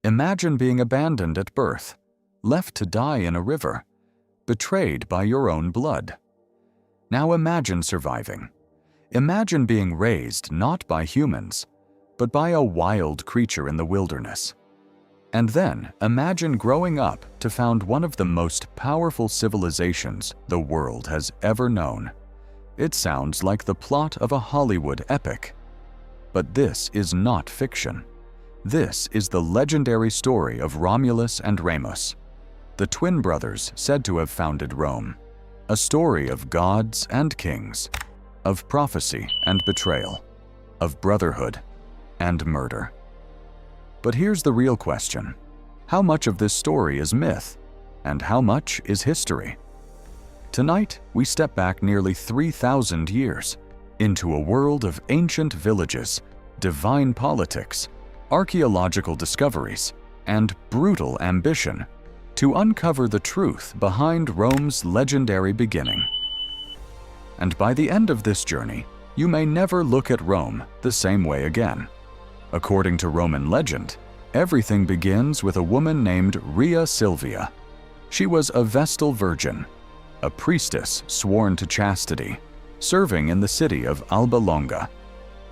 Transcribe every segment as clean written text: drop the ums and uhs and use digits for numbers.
Imagine being abandoned at birth, left to die in a river, betrayed by your own blood. Now imagine surviving. Imagine being raised not by humans, but by a wild creature in the wilderness. And then imagine growing up to found one of the most powerful civilizations the world has ever known. It sounds like the plot of a Hollywood epic. But this is not fiction. This is the legendary story of Romulus and Remus, the twin brothers said to have founded Rome. A story of gods and kings, of prophecy and betrayal, of brotherhood and murder. But here's the real question. How much of this story is myth, and how much is history? Tonight, we step back nearly 3,000 years into a world of ancient villages, divine politics, archaeological discoveries, and brutal ambition to uncover the truth behind Rome's legendary beginning. And by the end of this journey, you may never look at Rome the same way again. According to Roman legend, everything begins with a woman named Rhea Silvia. She was a Vestal virgin, a priestess sworn to chastity, serving in the city of Alba Longa.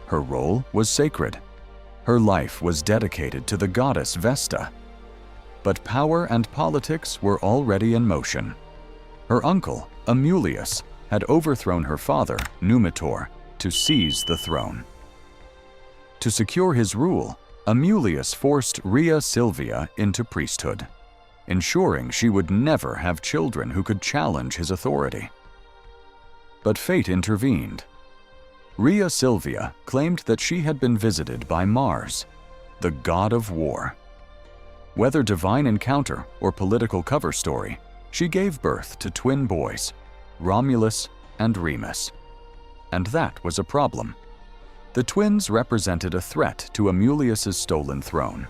Her role was sacred. Her life was dedicated to the goddess Vesta. But power and politics were already in motion. Her uncle, Amulius, had overthrown her father, Numitor, to seize the throne. To secure his rule, Amulius forced Rhea Silvia into priesthood, ensuring she would never have children who could challenge his authority. But fate intervened. Rhea Silvia claimed that she had been visited by Mars, the god of war. Whether divine encounter or political cover story, she gave birth to twin boys, Romulus and Remus. And that was a problem. The twins represented a threat to Amulius's stolen throne,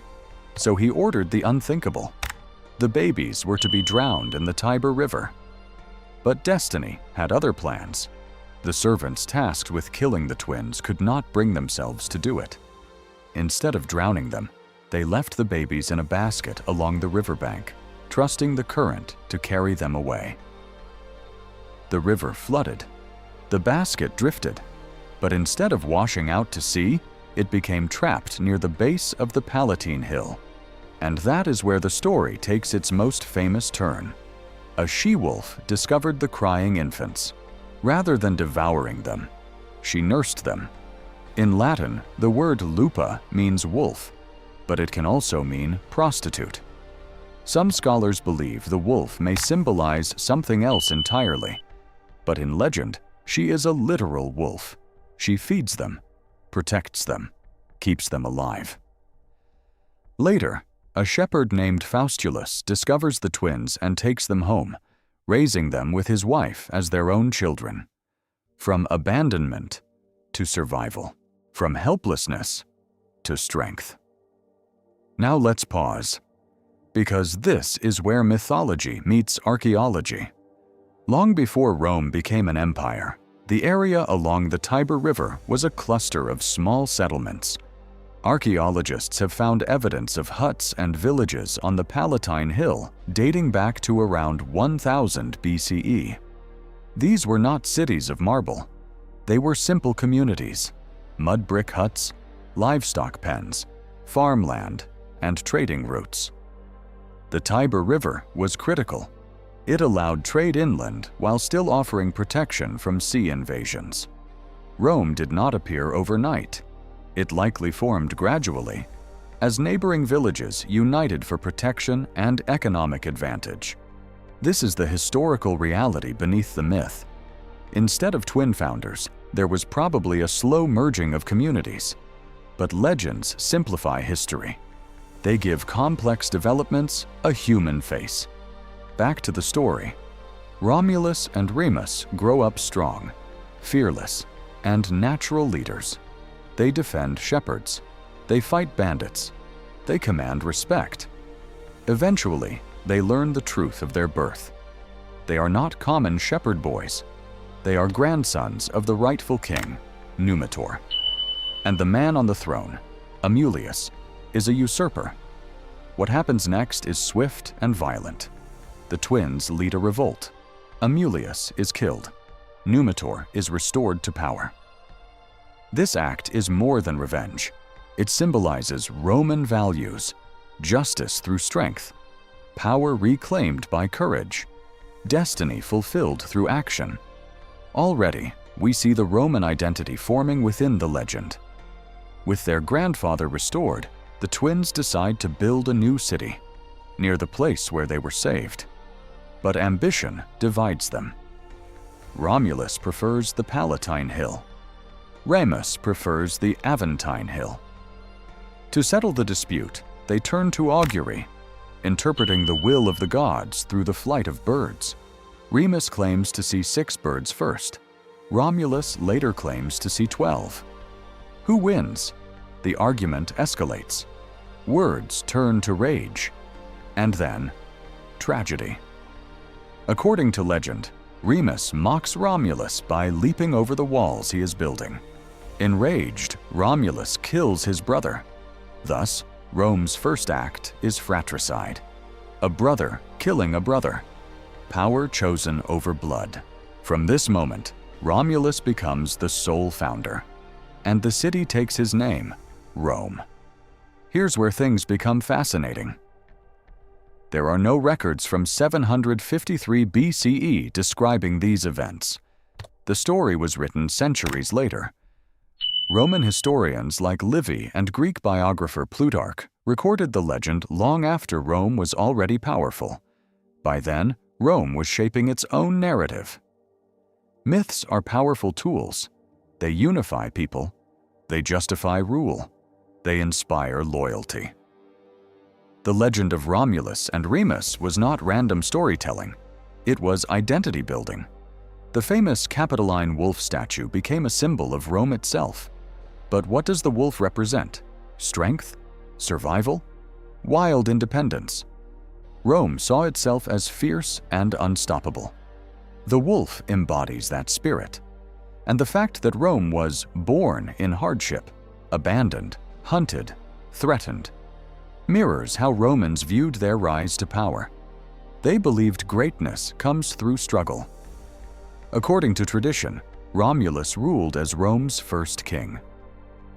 so he ordered the unthinkable. The babies were to be drowned in the Tiber River. But destiny had other plans. The servants tasked with killing the twins could not bring themselves to do it. Instead of drowning them, they left the babies in a basket along the riverbank, trusting the current to carry them away. The river flooded. The basket drifted, but instead of washing out to sea, it became trapped near the base of the Palatine Hill. And that is where the story takes its most famous turn. A she-wolf discovered the crying infants. Rather than devouring them, she nursed them. In Latin, the word lupa means wolf, but it can also mean prostitute. Some scholars believe the wolf may symbolize something else entirely, but in legend, she is a literal wolf. She feeds them, protects them, keeps them alive. Later, a shepherd named Faustulus discovers the twins and takes them home, raising them with his wife as their own children. From abandonment to survival, from helplessness to strength. Now let's pause, because this is where mythology meets archaeology. Long before Rome became an empire, the area along the Tiber River was a cluster of small settlements. Archaeologists have found evidence of huts and villages on the Palatine Hill dating back to around 1000 BCE. These were not cities of marble. They were simple communities, mud brick huts, livestock pens, farmland, and trading routes. The Tiber River was critical. It allowed trade inland while still offering protection from sea invasions. Rome did not appear overnight. It likely formed gradually, as neighboring villages united for protection and economic advantage. This is the historical reality beneath the myth. Instead of twin founders, there was probably a slow merging of communities. But legends simplify history. They give complex developments a human face. Back to the story. Romulus and Remus grow up strong, fearless, and natural leaders. They defend shepherds. They fight bandits. They command respect. Eventually, they learn the truth of their birth. They are not common shepherd boys. They are grandsons of the rightful king, Numitor. And the man on the throne, Amulius, is a usurper. What happens next is swift and violent. The twins lead a revolt. Amulius is killed. Numitor is restored to power. This act is more than revenge. It symbolizes Roman values, justice through strength, power reclaimed by courage, destiny fulfilled through action. Already, we see the Roman identity forming within the legend. With their grandfather restored, the twins decide to build a new city, near the place where they were saved. But ambition divides them. Romulus prefers the Palatine Hill. Remus prefers the Aventine Hill. To settle the dispute, they turn to augury, interpreting the will of the gods through the flight of birds. Remus claims to see 6 birds first. Romulus later claims to see 12. Who wins? The argument escalates. Words turn to rage. And then, tragedy. According to legend, Remus mocks Romulus by leaping over the walls he is building. Enraged, Romulus kills his brother. Thus, Rome's first act is fratricide. A brother killing a brother. Power chosen over blood. From this moment, Romulus becomes the sole founder, and the city takes his name, Rome. Here's where things become fascinating. There are no records from 753 BCE describing these events. The story was written centuries later. Roman historians like Livy and Greek biographer Plutarch recorded the legend long after Rome was already powerful. By then, Rome was shaping its own narrative. Myths are powerful tools. They unify people. They justify rule. They inspire loyalty. The legend of Romulus and Remus was not random storytelling. It was identity building. The famous Capitoline wolf statue became a symbol of Rome itself. But what does the wolf represent? Strength? Survival? Wild independence? Rome saw itself as fierce and unstoppable. The wolf embodies that spirit. And the fact that Rome was born in hardship, abandoned, hunted, threatened, mirrors how Romans viewed their rise to power. They believed greatness comes through struggle. According to tradition, Romulus ruled as Rome's first king.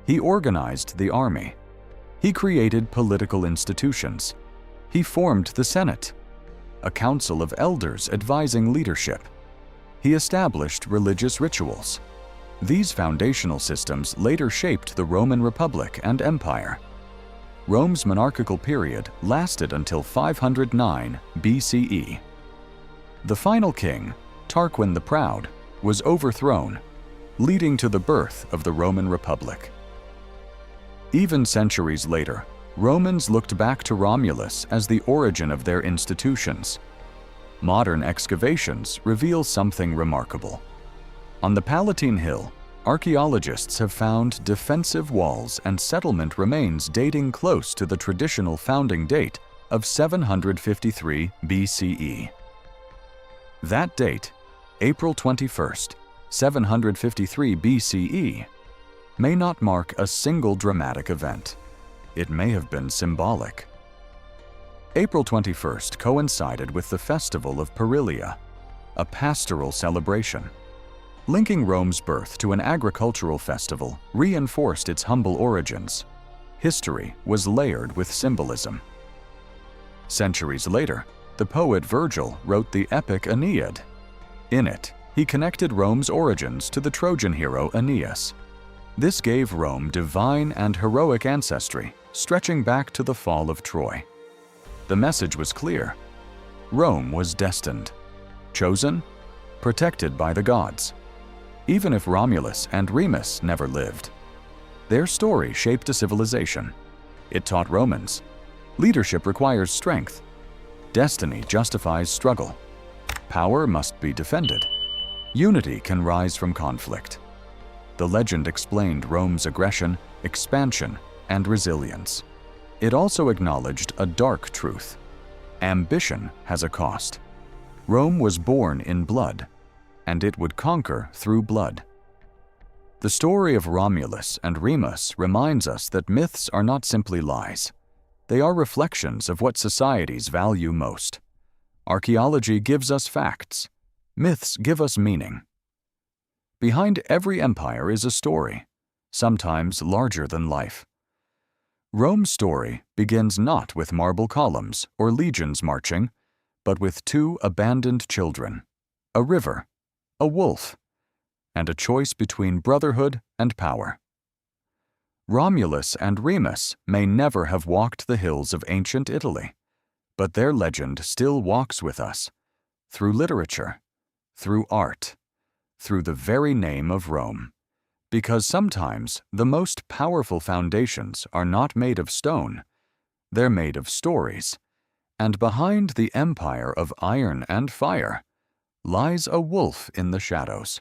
He organized the army. He created political institutions. He formed the Senate, a council of elders advising leadership. He established religious rituals. These foundational systems later shaped the Roman Republic and Empire. Rome's monarchical period lasted until 509 BCE. The final king, Tarquin the Proud, was overthrown, leading to the birth of the Roman Republic. Even centuries later, Romans looked back to Romulus as the origin of their institutions. Modern excavations reveal something remarkable. On the Palatine Hill, archaeologists have found defensive walls and settlement remains dating close to the traditional founding date of 753 BCE. That date, April 21st, 753 BCE, may not mark a single dramatic event. It may have been symbolic. April 21st coincided with the festival of Perilia, a pastoral celebration. Linking Rome's birth to an agricultural festival reinforced its humble origins. History was layered with symbolism. Centuries later, the poet Virgil wrote the epic Aeneid. In it, he connected Rome's origins to the Trojan hero Aeneas. This gave Rome divine and heroic ancestry, stretching back to the fall of Troy. The message was clear. Rome was destined, chosen, protected by the gods. Even if Romulus and Remus never lived, their story shaped a civilization. It taught Romans, leadership requires strength. Destiny justifies struggle. Power must be defended. Unity can rise from conflict. The legend explained Rome's aggression, expansion, and resilience. It also acknowledged a dark truth. Ambition has a cost. Rome was born in blood, and it would conquer through blood. The story of Romulus and Remus reminds us that myths are not simply lies. They are reflections of what societies value most. Archaeology gives us facts. Myths give us meaning. Behind every empire is a story, sometimes larger than life. Rome's story begins not with marble columns or legions marching, but with two abandoned children, a river, a wolf, and a choice between brotherhood and power. Romulus and Remus may never have walked the hills of ancient Italy, but their legend still walks with us, through literature, through art, through the very name of Rome. Because sometimes the most powerful foundations are not made of stone, they're made of stories, and behind the empire of iron and fire lies a wolf in the shadows.